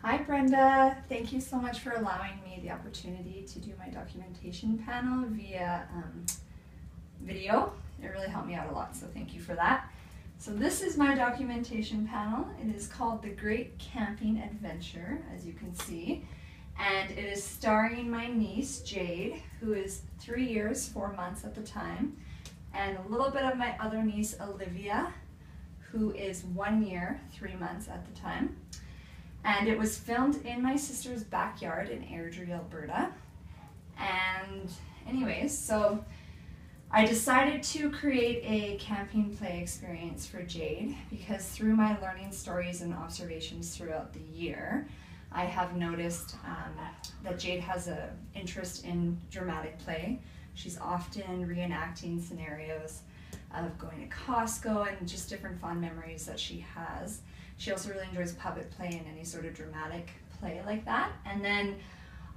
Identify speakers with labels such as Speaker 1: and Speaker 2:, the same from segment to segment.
Speaker 1: Hi Brenda, thank you so much for allowing me the opportunity to do my documentation panel via video. It really helped me out a lot, so thank you for that. So this is my documentation panel. It is called The Great Camping Adventure, as you can see, and it is starring my niece Jade, who is 3 years, 4 months at the time, and a little bit of my other niece Olivia, who is 1 year, 3 months at the time. And it was filmed in my sister's backyard in Airdrie, Alberta. And anyways, so I decided to create a camping play experience for Jade because through my learning stories and observations throughout the year, I have noticed that Jade has an interest in dramatic play. She's often reenacting scenarios of going to Costco and just different fun memories that she has. She also really enjoys puppet play and any sort of dramatic play like that. And then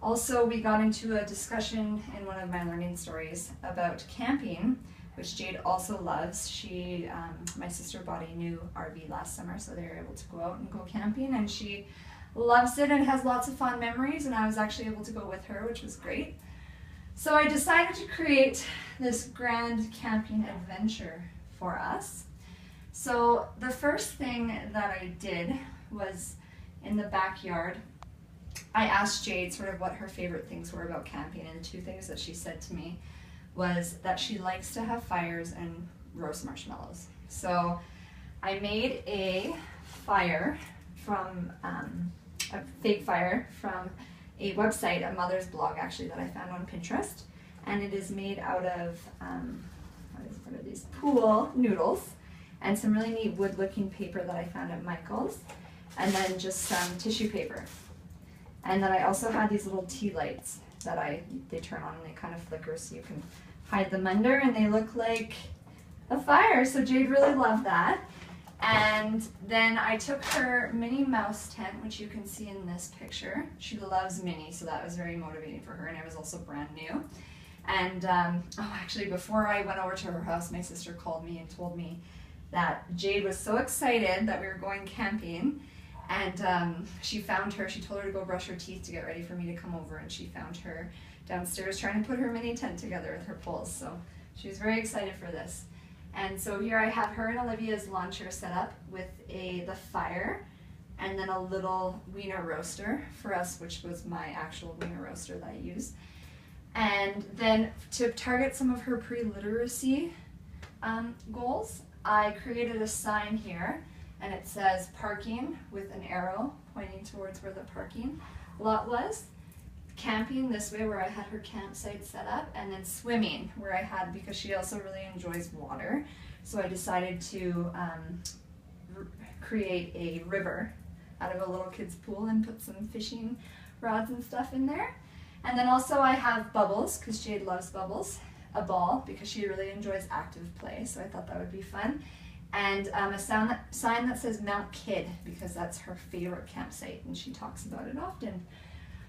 Speaker 1: also we got into a discussion in one of my learning stories about camping, which Jade also loves. She, my sister bought a new RV last summer, so they were able to go out and go camping, and she loves it and has lots of fond memories, and I was actually able to go with her, which was great. So I decided to create this grand camping adventure for us. So the first thing that I did was in the backyard, I asked Jade sort of what her favorite things were about camping, and 2 things that she said to me was that she likes to have fires and roast marshmallows. So I made a fire from, a fake fire from a website, a mother's blog actually, that I found on Pinterest, and it is made out of, what are these, pool noodles, and some really neat wood looking paper that I found at Michael's, and then just some tissue paper. And then I also had these little tea lights that they turn on and they kind of flicker so you can hide them under, and they look like a fire, so Jade really loved that. And then I took her Minnie Mouse tent, which you can see in this picture. She loves Minnie, so that was very motivating for her, and it was also brand new. And actually before I went over to her house, my sister called me and told me that Jade was so excited that we were going camping, and she found her, she told her to go brush her teeth to get ready for me to come over, and she found her downstairs trying to put her mini tent together with her poles, so she was very excited for this. And so here I have her and Olivia's lawn chair set up with the fire, and then a little wiener roaster for us, which was my actual wiener roaster that I used. And then to target some of her pre-literacy goals, I created a sign here, and it says parking with an arrow pointing towards where the parking lot was, camping this way where I had her campsite set up, and then swimming where I had, because she also really enjoys water, so I decided to create a river out of a little kid's pool and put some fishing rods and stuff in there. And then also I have bubbles, because Jade loves bubbles, a ball, because she really enjoys active play, so I thought that would be fun, and a sign that says Mount Kidd, because that's her favorite campsite and she talks about it often.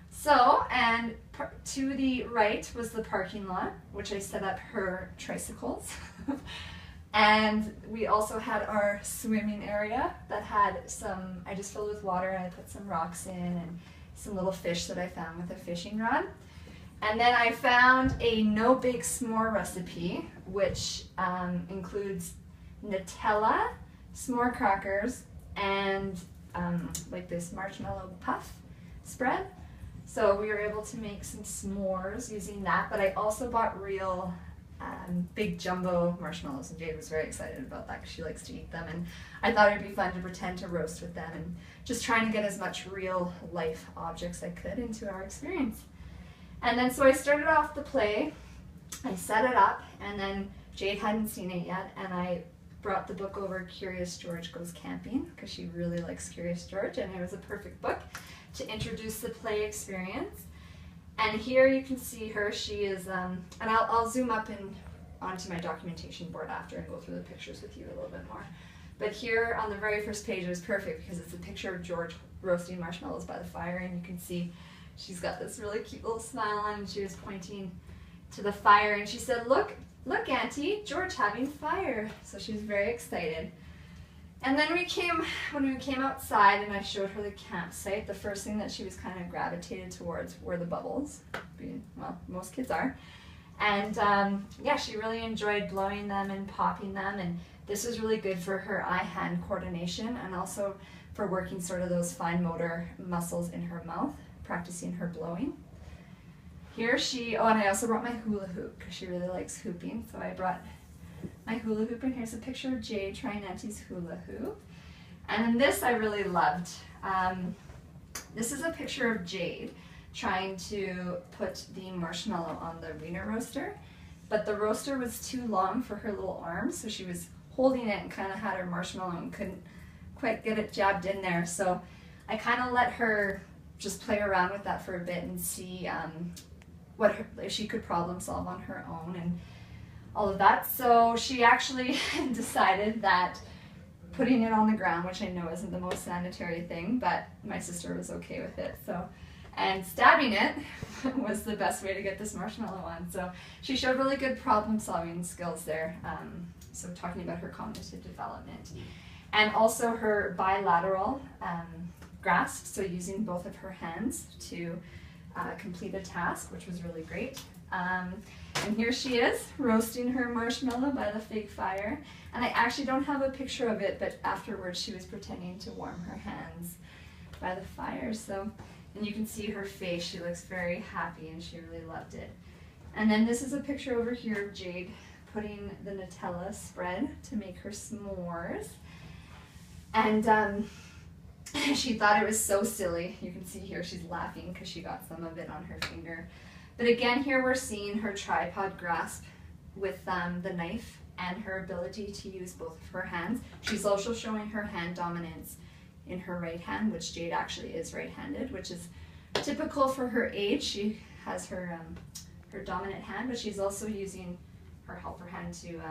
Speaker 1: So, and to the right was the parking lot, which I set up her tricycles. And we also had our swimming area that had some, I just filled with water and I put some rocks in and some little fish that I found with a fishing rod. And then I found a no-bake s'more recipe, which includes Nutella, s'more crackers, and like this marshmallow puff spread. So we were able to make some s'mores using that, but I also bought real big jumbo marshmallows, and Jade was very excited about that because she likes to eat them, and I thought it'd be fun to pretend to roast with them and just trying to get as much real life objects I could into our experience. And then so I started off the play, I set it up, and then Jade hadn't seen it yet, and I brought the book over, Curious George Goes Camping, because she really likes Curious George, and it was a perfect book to introduce the play experience. And here you can see her, she is, and I'll zoom up onto my documentation board after and go through the pictures with you a little bit more. But here on the very first page it was perfect because it's a picture of George roasting marshmallows by the fire, and you can see she's got this really cute little smile on, and she was pointing to the fire, and she said, look Auntie, George having fire. So she was very excited. And then when we came outside and I showed her the campsite, the first thing that she was kind of gravitated towards were the bubbles. Well, most kids are. And yeah, she really enjoyed blowing them and popping them, and this was really good for her eye-hand coordination and also for working sort of those fine motor muscles in her mouth, practicing her blowing. Here and I also brought my hula hoop because she really likes hooping, so I brought my hula hoop, and here's a picture of Jade trying Auntie's hula hoop. And then this I really loved. This is a picture of Jade trying to put the marshmallow on the wiener roaster, but the roaster was too long for her little arms, so she was holding it and kind of had her marshmallow and couldn't quite get it jabbed in there. So I kind of let her just play around with that for a bit and see if she could problem solve on her own and all of that. So she actually decided that putting it on the ground, which I know isn't the most sanitary thing, but my sister was okay with it. And stabbing it was the best way to get this marshmallow on. So she showed really good problem solving skills there. So talking about her cognitive development. And also her bilateral grasp, so using both of her hands to complete a task, which was really great. And here she is, roasting her marshmallow by the fig fire. And I actually don't have a picture of it, but afterwards she was pretending to warm her hands by the fire. And you can see her face, she looks very happy and she really loved it. And then this is a picture over here of Jade putting the Nutella spread to make her s'mores. And she thought it was so silly. You can see here she's laughing because she got some of it on her finger. But again, here we're seeing her tripod grasp with the knife and her ability to use both of her hands. She's also showing her hand dominance in her right hand, which Jade actually is right-handed, which is typical for her age. She has her dominant hand, but she's also using her helper hand to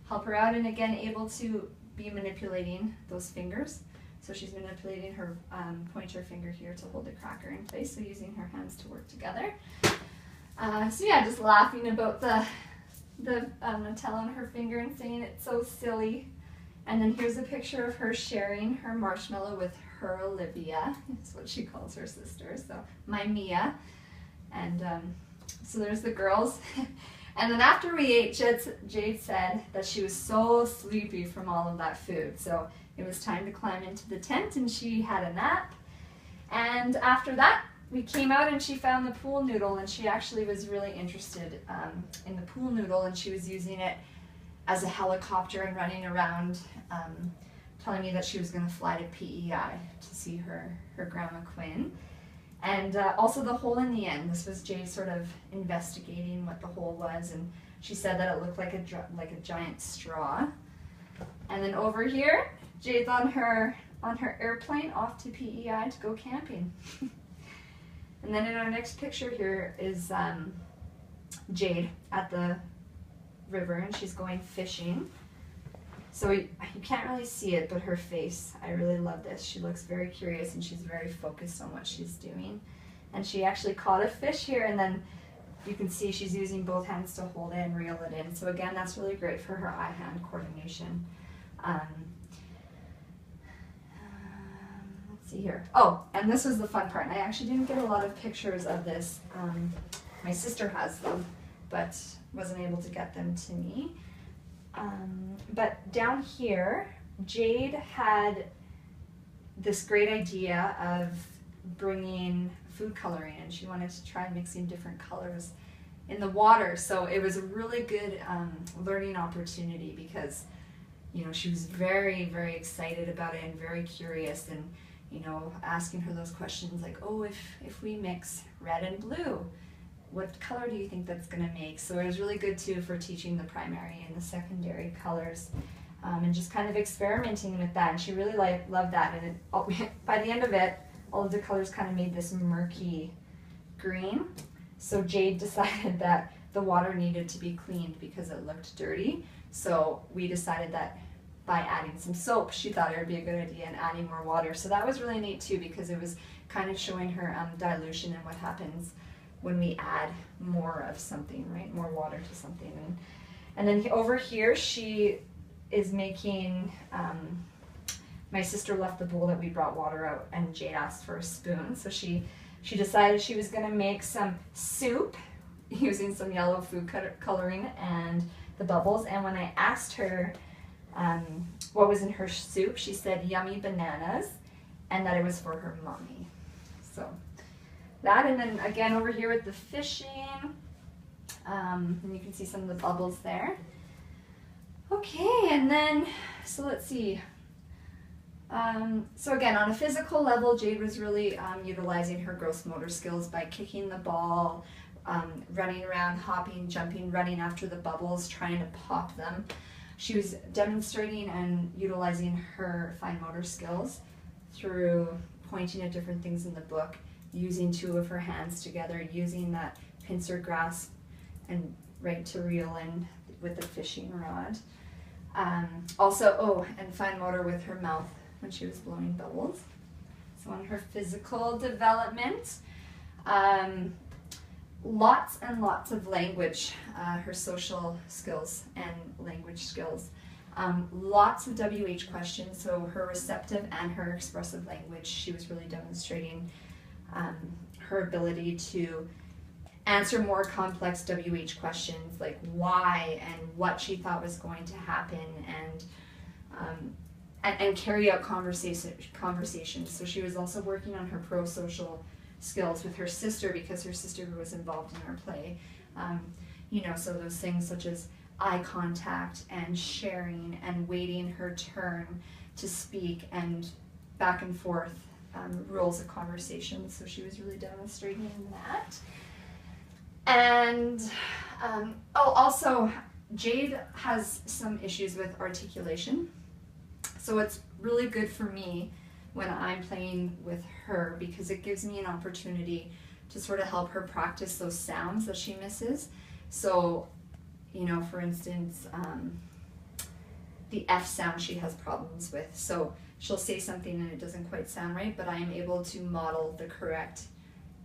Speaker 1: help her out, and again able to be manipulating those fingers. So she's manipulating her pointer finger here to hold the cracker in place, so using her hands to work together. So yeah, just laughing about the Nutella on her finger and saying it's so silly. And then here's a picture of her sharing her marshmallow with her Olivia. That's what she calls her sister, so my Mia. And so there's the girls. And then after we ate, Jade said that she was so sleepy from all of that food. So it was time to climb into the tent and she had a nap. And after that, we came out and she found the pool noodle, and she actually was really interested in the pool noodle, and she was using it as a helicopter and running around, telling me that she was going to fly to PEI to see her Grandma Quinn. And also the hole in the end. This was Jade sort of investigating what the hole was, and she said that it looked like a giant straw. And then over here, Jade's on her airplane off to PEI to go camping. And then in our next picture here is Jade at the river, and she's going fishing. So you can't really see it, but her face, I really love this. She looks very curious and she's very focused on what she's doing. And she actually caught a fish here, and then you can see she's using both hands to hold it and reel it in. So again, that's really great for her eye-hand coordination. Let's see here. Oh, and this was the fun part. And I actually didn't get a lot of pictures of this. My sister has them, but wasn't able to get them to me. But down here, Jade had this great idea of bringing food coloring, and she wanted to try mixing different colors in the water. So it was a really good learning opportunity because, you know, she was very, very excited about it and very curious, and, you know, asking her those questions like, oh, if we mix red and blue, what color do you think that's going to make? So it was really good too for teaching the primary and the secondary colors, and just kind of experimenting with that. And she really loved that. And by the end of it, all of the colors kind of made this murky green. So Jade decided that the water needed to be cleaned because it looked dirty. So we decided that by adding some soap, she thought it would be a good idea, and adding more water. So that was really neat too, because it was kind of showing her dilution and what happens when we add more of something, right? More water to something. And then over here, she is making my sister left the bowl that we brought water out, and Jade asked for a spoon. So she decided she was going to make some soup using some yellow food coloring and the bubbles. And when I asked her what was in her soup, she said yummy bananas, and that it was for her mommy. So that, and then again over here with the fishing, and you can see some of the bubbles there. Okay, and then, so let's see. So again, on a physical level, Jade was really utilizing her gross motor skills by kicking the ball, running around, hopping, jumping, running after the bubbles, trying to pop them. She was demonstrating and utilizing her fine motor skills through pointing at different things in the book, using two of her hands together, using that pincer grasp and right to reel in with the fishing rod. Also, and fine motor with her mouth when she was blowing bubbles. So on her physical development, lots and lots of language, her social skills and language skills. Lots of WH questions, so her receptive and her expressive language, she was really demonstrating her ability to answer more complex WH questions, like why and what she thought was going to happen, and carry out conversations. So she was also working on her pro-social skills with her sister, because her sister was involved in our play. So those things such as eye contact and sharing and waiting her turn to speak and back and forth rules of conversation. So she was really demonstrating that. And also Jade has some issues with articulation. So it's really good for me when I'm playing with her, because it gives me an opportunity to sort of help her practice those sounds that she misses. So, for instance, the F sound she has problems with. So she'll say something and it doesn't quite sound right, but I am able to model the correct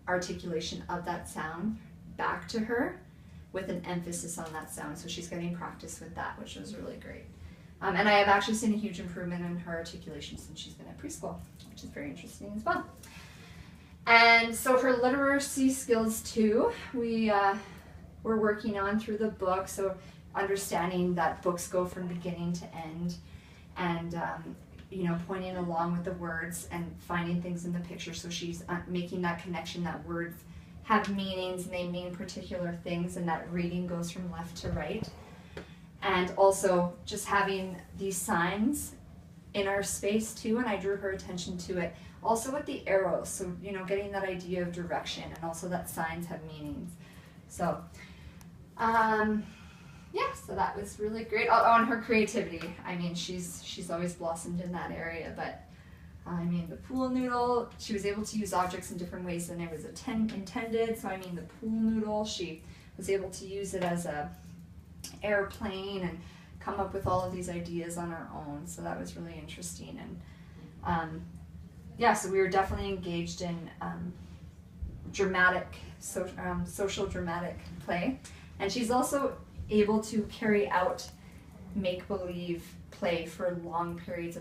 Speaker 1: articulation of that sound back to her with an emphasis on that sound. So she's getting practice with that, which was really great. And I have actually seen a huge improvement in her articulation since she's been at preschool, which is very interesting as well. And so her literacy skills too, we're working on through the book. So understanding that books go from beginning to end, and pointing along with the words and finding things in the picture. So she's making that connection that words have meanings and they mean particular things, and that reading goes from left to right. And also just having these signs in our space too, and I drew her attention to it. Also with the arrows, so getting that idea of direction, and also that signs have meanings. So so that was really great. Oh, and her creativity. I mean, she's always blossomed in that area, but the pool noodle, she was able to use objects in different ways than it was intended. So the pool noodle, she was able to use it as a airplane and come up with all of these ideas on her own. So that was really interesting. And so we were definitely engaged in social dramatic play. And she's also able to carry out make-believe play for long periods